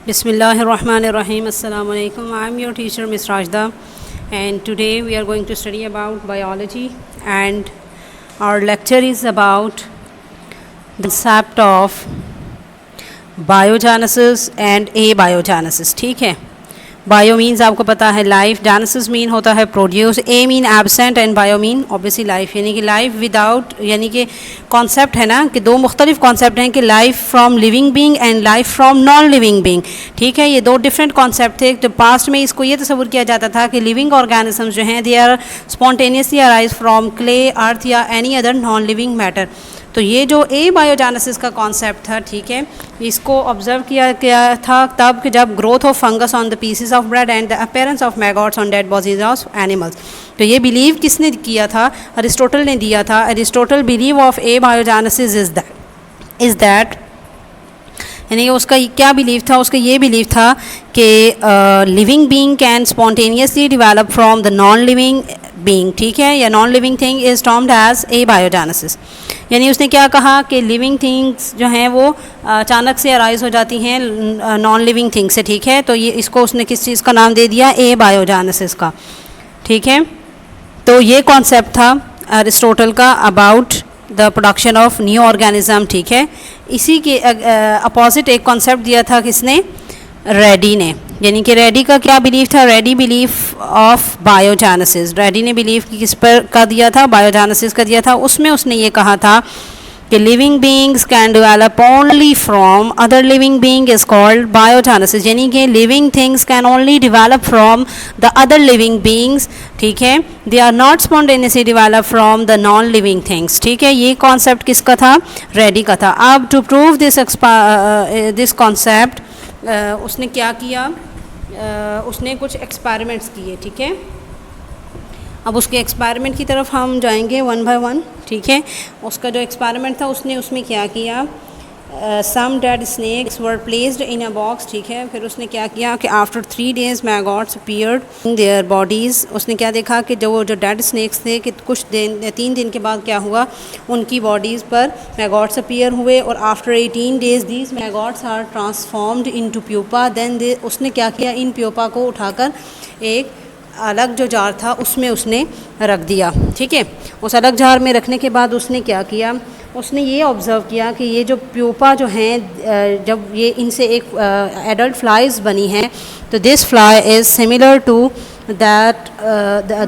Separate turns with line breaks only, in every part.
Bismillahirrahmanirrahim. Assalamu alaikum. I am your teacher Miss Rajda, and today we are going to study about biology, and our lecture is about the concept of biogenesis and abiogenesis. ठीक है. Bio means आपको पता है life, genesis mean होता है produce, A mean absent and bio mean obviously life, यानी कि life without, यानी कि कॉन्सेप्ट है ना कि दो मुख्तलिफ कॉन्सेप्ट हैं कि life from living being and life from non living being. ठीक है, ये दो डिफरेंट कॉन्सेप्ट थे. तो पास्ट में इसको ये तस्वुर किया जाता था कि लिविंग ऑर्गेनिजम्स जो हैं they are spontaneously arise from clay, earth या any other non living matter. तो ये जो ए बायोजेनेसिस का कॉन्सेप्ट था, ठीक है, इसको ऑब्जर्व किया गया था तब कि जब growth of fungus on the pieces of bread and the appearance of maggots on dead bodies of animals. तो ये बिलीव किसने किया था? अरिस्टोटल ने दिया था. Aristotle believe of A biogenesis is that यानी उसका क्या बिलीव था? उसका ये बिलीव था कि living being can spontaneously develop from the non living being. ठीक है, या non living thing is termed as abiogenesis. यानी उसने क्या कहा कि लिविंग थिंग्स जो हैं वो अचानक से अराइज हो जाती हैं नॉन लिविंग थिंग से. ठीक है, तो ये इसको उसने किस चीज़ का नाम दे दिया? ए बायोजेनेसिस का. ठीक है, तो ये कॉन्सेप्ट था अरिस्टोटल का about the production of new organism. ठीक है, इसी के अपोजिट एक कॉन्सेप्ट दिया था किसने? रेडी ने. यानी कि रेडी का क्या बिलीव था? Ready belief of biogenesis. Ready ने बिलीव किस पर का दिया था? बायोजेनेसिस का दिया था. उसमें उसने ये कहा था कि living beings can develop only from other living being is called biogenesis. यानी कि living things can only develop from the other living beings. ठीक है, they are not spontaneously develop from the non living things. ठीक है, ये concept किसका था? Ready का था. अब टू प्रूव दिस कॉन्सेप्ट उसने क्या किया? उसने कुछ एक्सपेरिमेंट्स किए. ठीक है, अब उसके एक्सपेरिमेंट की तरफ हम जाएंगे वन बाय वन. ठीक है, उसका जो एक्सपेरिमेंट था उसने क्या किया? Some dead snakes were placed in a box. ठीक है, फिर उसने क्या किया कि after 3 days maggots appeared in their bodies. उसने क्या देखा कि जो डेड स्नेक्स थे कि कुछ दिन 3 दिन के बाद क्या हुआ? उनकी बॉडीज़ पर मैगॉट्स अपीयर हुए. और after 18 days these maggots are transformed into pupa. Then उसने क्या किया? इन प्यूपा को उठाकर एक अलग जो जार था उसमें उसने रख दिया. ठीक है, उस अलग जार में रखने के बाद उसने क्या किया? उसने ये ऑब्ज़र्व किया कि ये जो प्यूपा जो हैं, जब ये इनसे एक एडल्ट फ्लाइज बनी हैं, तो this fly is similar to that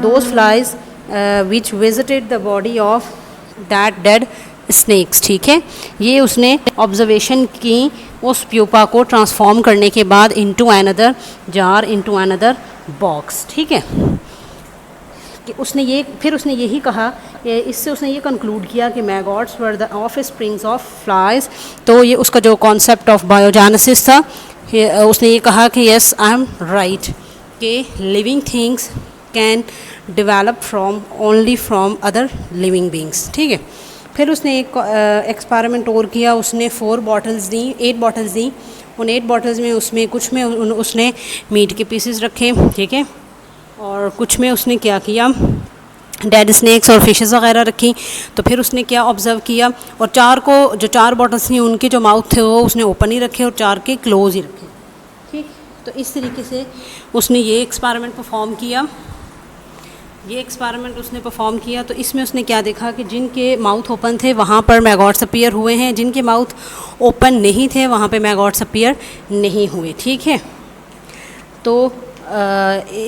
those flies which visited the body of that dead snakes. ठीक है, ये उसने ऑब्जर्वेशन की उस प्यूपा को ट्रांसफॉर्म करने के बाद into another jar, into another box. ठीक है, कि उसने यही कहा, इससे उसने ये कंक्लूड किया कि maggots were the of springs of flies. तो ये उसका जो कॉन्सेप्ट ऑफ बायोजेनेसिस था, उसने ये कहा कि यस आई एम राइट कि living things can develop from only from other living beings. ठीक है, फिर उसने एक एक्सपेरिमेंट और किया. उसने 8 बॉटल्स दी. उन 8 बॉटल्स में उसने मीट के पीसेस रखे. ठीक है, और कुछ में उसने क्या किया? डेड स्नेक्स और फिशेस वगैरह रखी. तो फिर उसने क्या ऑब्ज़र्व किया? और 4 बॉटल्स थी उनके जो माउथ थे वो उसने ओपन ही रखे और 4 के क्लोज ही रखे. ठीक, तो इस तरीके से उसने ये एक्सपेरिमेंट परफॉर्म किया. तो इसमें उसने क्या देखा कि जिनके माउथ ओपन थे वहाँ पर मैगॉट्स अपीयर हुए हैं, जिनके माउथ ओपन नहीं थे वहाँ पे मैगॉट्स अपीयर नहीं हुए. ठीक है, तो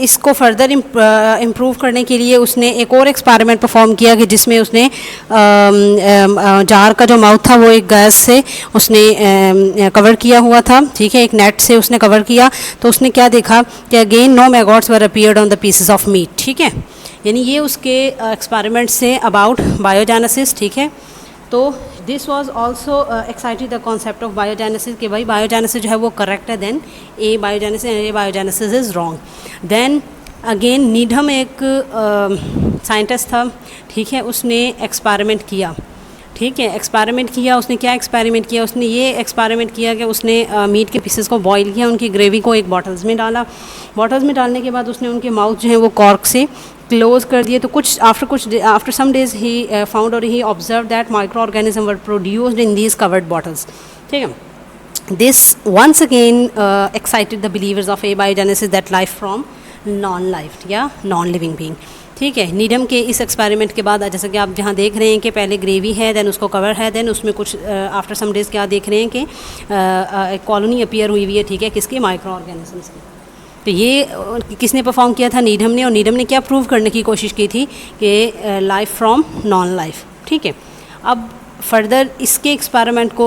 इसको फर्दर इम्प्रूव करने के लिए उसने एक और एक्सपेरिमेंट परफॉर्म किया कि जिसमें उसने जार का जो माउथ था वो एक गैस से उसने कवर किया हुआ था. ठीक है, एक नेट से उसने कवर किया. तो उसने क्या देखा कि again no maggots were appeared on the pieces of meat. ठीक है, यानी ये उसके एक्सपेरिमेंट से अबाउट बायोजेनेसिस. ठीक है, तो this was also excited the concept of biogenesis कि भाई बायोजेनेसिस जो है वो करेक्ट है, then abiogenesis is wrong. Then again Needham एक साइंटिस्ट था. ठीक है, उसने एक्सपेरिमेंट किया. ठीक है, एक्सपेरिमेंट किया. उसने क्या एक्सपेरिमेंट किया? उसने ये एक्सपेरिमेंट किया कि उसने मीट के पीसेस को बॉईल किया, उनकी ग्रेवी को एक बॉटल्स में डाला. बॉटल्स में डालने के बाद उसने उनके माउथ जो है वो कॉर्क से क्लोज कर दिए. तो after some days he found और he observe that micro organism were produced in these covered bottles. ठीक है, This once again excited the believers of abiogenesis that life from non-life या non-living being. ठीक है, Needham के इस experiment के बाद जैसे कि आप जहाँ देख रहे हैं कि पहले ग्रेवी है, देन उसको कवर है, देन उसमें कुछ आफ्टर सम डेज़ क्या देख रहे हैं कि एक कॉलोनी अपीयर हुई हुई है, ठीक है, किसकी, माइक्रो ऑर्गेनिजम्स की. तो ये किसने परफॉर्म किया था, नीडम ने. और नीडम ने क्या प्रूव करने की कोशिश की थी कि लाइफ फ्रॉम नॉन लाइफ. ठीक है, अब फर्दर इसके एक्सपेरिमेंट को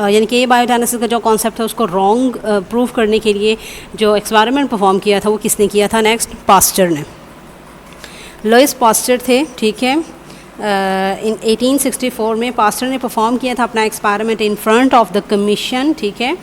यानी कि बायोजेनेसिस का जो कॉन्सेप्ट है उसको रॉन्ग प्रूव करने के लिए जो एक्सपेरिमेंट परफॉर्म किया था वो किसने किया था, नेक्स्ट पास्चर ने. लुइस पास्चर थे. ठीक है, इन 1864 में पास्चर ने परफॉर्म किया था अपना experiment in front of the commission. ठीक है,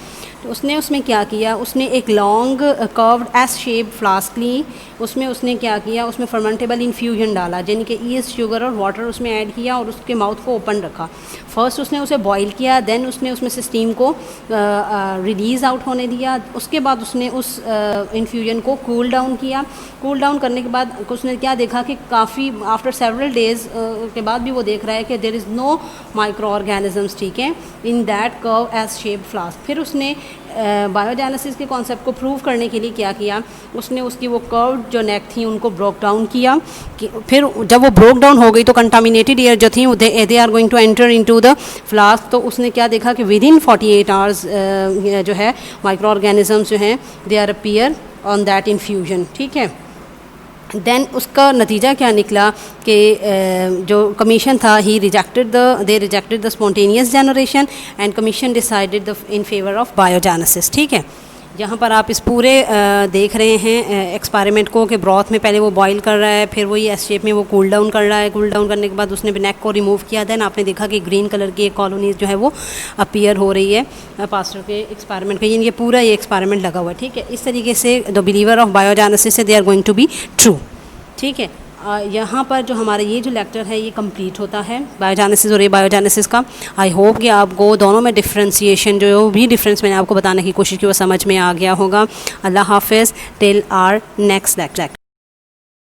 तो उसने उसमें क्या किया, उसने एक long curved S shape flask ली. उसमें क्या किया, उसमें फर्मेंटेबल इन्फ्यूजन डाला, यानी कि ईस्ट, शुगर और वाटर उसमें ऐड किया और उसके माउथ को ओपन रखा. फर्स्ट उसने उसे बॉईल किया, देन उसने उसमें से स्टीम को रिलीज़ आउट होने दिया. उसके बाद उसने उस इन्फ्यूजन को कूल डाउन किया. कूल डाउन करने के बाद उसने क्या देखा कि काफ़ी आफ्टर सेवरल डेज़ के बाद भी वो देख रहा है कि there is no micro organisms. ठीक है, in that curve S shape flask. फिर उसने बायोजेनेसिस के कॉन्सेप्ट को प्रूव करने के लिए क्या किया, उसने उसकी वो कर्व जो नेक थी उनको ब्रोक डाउन किया. फिर जब वो ब्रोक डाउन हो गई तो कंटामिनेटेड एयर जो थी they are going to enter into the flask. तो उसने क्या देखा कि विद इन 48 आवर्स जो है माइक्रो ऑर्गेनिजम्स जो हैं they are appear on that infusion. ठीक है, देन उसका नतीजा क्या निकला कि जो कमीशन था they rejected the spontaneous generation and commission decided the in favour of biogenesis. ठीक है, यहाँ पर आप इस पूरे देख रहे हैं एक्सपेरिमेंट को कि ब्रॉथ में पहले वो बॉईल कर रहा है, फिर वही एस शेप में वो कूल डाउन कर रहा है. कूल डाउन करने के बाद उसने नेक को रिमूव किया. देन आपने देखा कि ग्रीन कलर की एक कॉलोनी जो है वो अपीयर हो रही है पास्टर के एक्सपेरिमेंट के. ये पूरा ये एक्सपेरिमेंट लगा हुआ है. ठीक है, इस तरीके से the believer of biogenesis they are going to be true. ठीक है, यहाँ पर जो हमारा ये जो लेक्चर है ये कंप्लीट होता है बायोजेनेसिस और बायोजेनेसिस का. आई होप कि आपको दोनों में डिफ्रेंसिएशन जो भी डिफरेंस मैंने आपको बताने की कोशिश की वो समझ में आ गया होगा. अल्लाह हाफिज़ टिल आर नेक्स्ट लेक्चर.